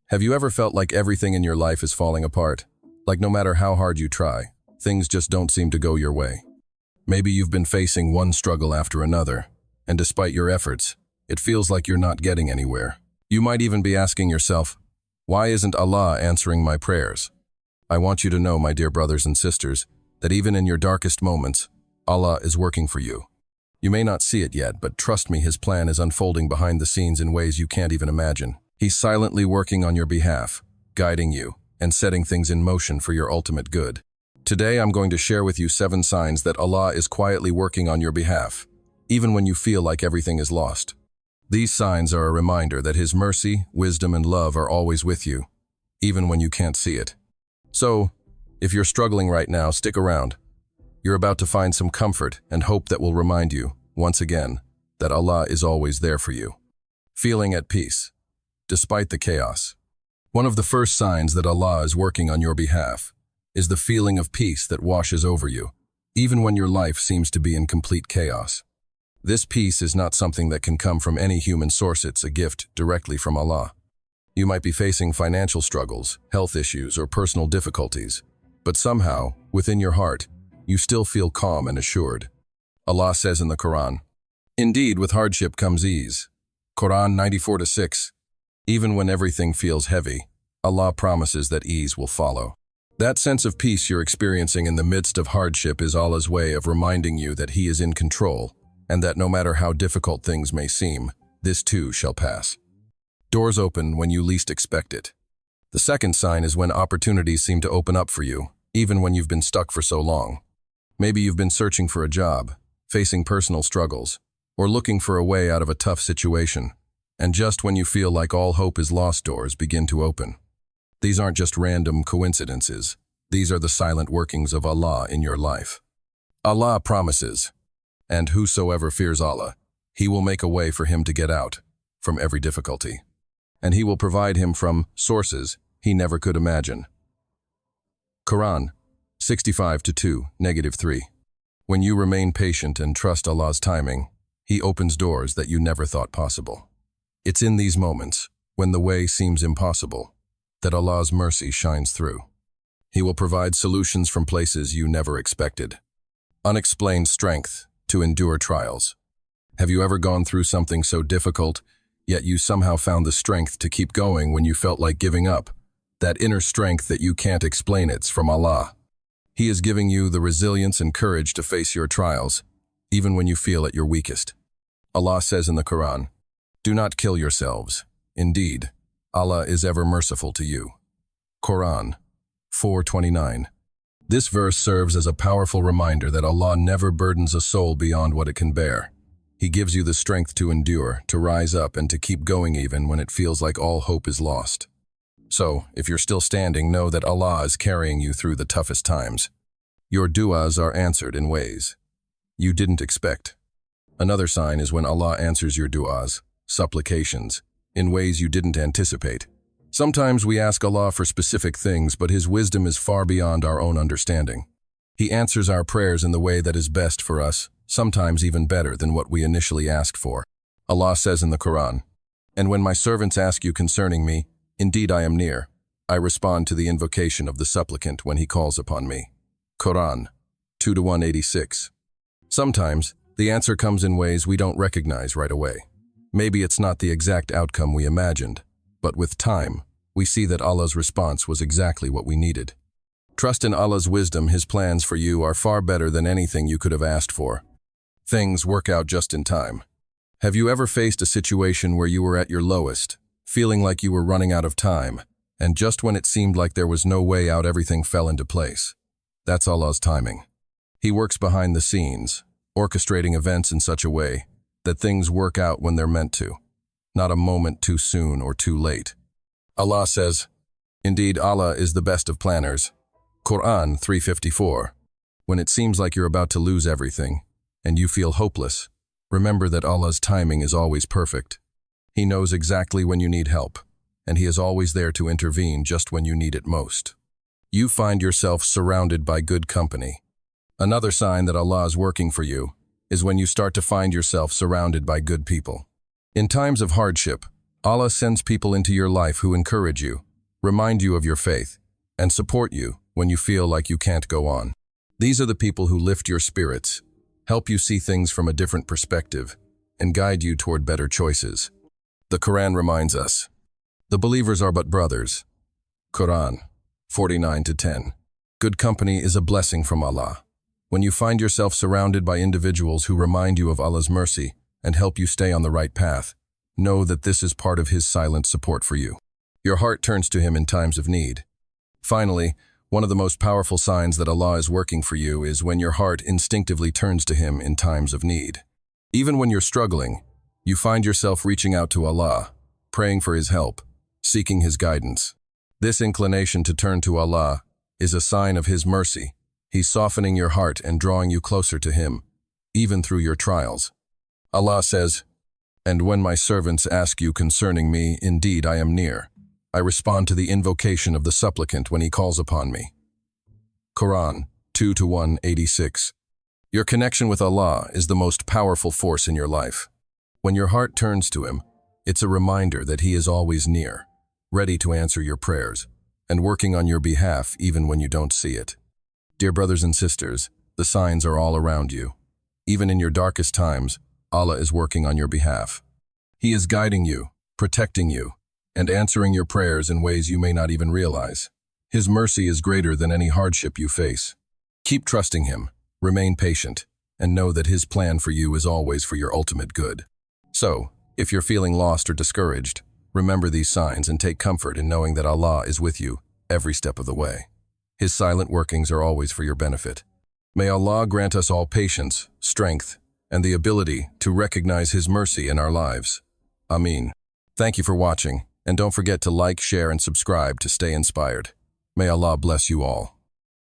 Have you ever felt like everything in your life is falling apart? Like no matter how hard you try, things just don't seem to go your way. Maybe you've been facing one struggle after another, and despite your efforts, it feels like you're not getting anywhere. You might even be asking yourself, why isn't Allah answering my prayers? I want you to know, my dear brothers and sisters, that even in your darkest moments, Allah is working for you. You may not see it yet, but trust me, His plan is unfolding behind the scenes in ways you can't even imagine. He's silently working on your behalf, guiding you, and setting things in motion for your ultimate good. Today, I'm going to share with you 7 signs that Allah is quietly working on your behalf, even when you feel like everything is lost. These signs are a reminder that His mercy, wisdom, and love are always with you, even when you can't see it. So, if you're struggling right now, stick around. You're about to find some comfort and hope that will remind you, once again, that Allah is always there for you. Feeling at peace, despite the chaos. One of the first signs that Allah is working on your behalf is the feeling of peace that washes over you, even when your life seems to be in complete chaos. This peace is not something that can come from any human source. It's a gift directly from Allah. You might be facing financial struggles, health issues, or personal difficulties, but somehow, within your heart, you still feel calm and assured. Allah says in the Quran, "Indeed, with hardship comes ease." Quran 94-6. Even when everything feels heavy, Allah promises that ease will follow. That sense of peace you're experiencing in the midst of hardship is Allah's way of reminding you that He is in control, and that no matter how difficult things may seem, this too shall pass. Doors open when you least expect it. The second sign is when opportunities seem to open up for you, even when you've been stuck for so long. Maybe you've been searching for a job, facing personal struggles, or looking for a way out of a tough situation. And just when you feel like all hope is lost, doors begin to open. These aren't just random coincidences. These are the silent workings of Allah in your life. Allah promises, "And whosoever fears Allah, He will make a way for him to get out from every difficulty. And He will provide him from sources he never could imagine." Quran 65-2-3. When you remain patient and trust Allah's timing, He opens doors that you never thought possible. It's in these moments, when the way seems impossible, that Allah's mercy shines through. He will provide solutions from places you never expected. Unexplained strength to endure trials. Have you ever gone through something so difficult, yet you somehow found the strength to keep going when you felt like giving up? That inner strength that you can't explain, it's from Allah. He is giving you the resilience and courage to face your trials, even when you feel at your weakest. Allah says in the Quran, "Do not kill yourselves. Indeed, Allah is ever merciful to you." Quran 4:29. This verse serves as a powerful reminder that Allah never burdens a soul beyond what it can bear. He gives you the strength to endure, to rise up, and to keep going even when it feels like all hope is lost. So, if you're still standing, know that Allah is carrying you through the toughest times. Your du'as are answered in ways you didn't expect. Another sign is when Allah answers your du'as, supplications, in ways you didn't anticipate. Sometimes we ask Allah for specific things, but His wisdom is far beyond our own understanding. He answers our prayers in the way that is best for us, sometimes even better than what we initially asked for. Allah says in the Quran, "And when my servants ask you concerning me, indeed I am near. I respond to the invocation of the supplicant when he calls upon me." Quran 2:186. Sometimes, the answer comes in ways we don't recognize right away. Maybe it's not the exact outcome we imagined, but with time, we see that Allah's response was exactly what we needed. Trust in Allah's wisdom. His plans for you are far better than anything you could have asked for. Things work out just in time. Have you ever faced a situation where you were at your lowest, feeling like you were running out of time, and just when it seemed like there was no way out, everything fell into place? That's Allah's timing. He works behind the scenes, orchestrating events in such a way that things work out when they're meant to, not a moment too soon or too late. Allah says, "Indeed, Allah is the best of planners." Quran 3:54. When it seems like you're about to lose everything, and you feel hopeless, remember that Allah's timing is always perfect. He knows exactly when you need help, and He is always there to intervene just when you need it most. You find yourself surrounded by good company. Another sign that Allah is working for you is when you start to find yourself surrounded by good people. In times of hardship, Allah sends people into your life who encourage you, remind you of your faith, and support you when you feel like you can't go on. These are the people who lift your spirits, help you see things from a different perspective, and guide you toward better choices. The Quran reminds us, the believers are but brothers. Quran 49-10. Good company is a blessing from Allah. When you find yourself surrounded by individuals who remind you of Allah's mercy and help you stay on the right path, know that this is part of His silent support for you. Your heart turns to Him in times of need. Finally, one of the most powerful signs that Allah is working for you is when your heart instinctively turns to Him in times of need. Even when you're struggling, you find yourself reaching out to Allah, praying for His help, seeking His guidance. This inclination to turn to Allah is a sign of His mercy. He's softening your heart and drawing you closer to Him, even through your trials. Allah says, "And when my servants ask you concerning me, indeed I am near. I respond to the invocation of the supplicant when he calls upon me." Quran 2-186. Your connection with Allah is the most powerful force in your life. When your heart turns to Him, it's a reminder that He is always near, ready to answer your prayers, and working on your behalf even when you don't see it. Dear brothers and sisters, the signs are all around you. Even in your darkest times, Allah is working on your behalf. He is guiding you, protecting you, and answering your prayers in ways you may not even realize. His mercy is greater than any hardship you face. Keep trusting Him, remain patient, and know that His plan for you is always for your ultimate good. So, if you're feeling lost or discouraged, remember these signs and take comfort in knowing that Allah is with you every step of the way. His silent workings are always for your benefit. May Allah grant us all patience, strength, and the ability to recognize His mercy in our lives. Ameen. Thank you for watching, and don't forget to like, share, and subscribe to stay inspired. May Allah bless you all.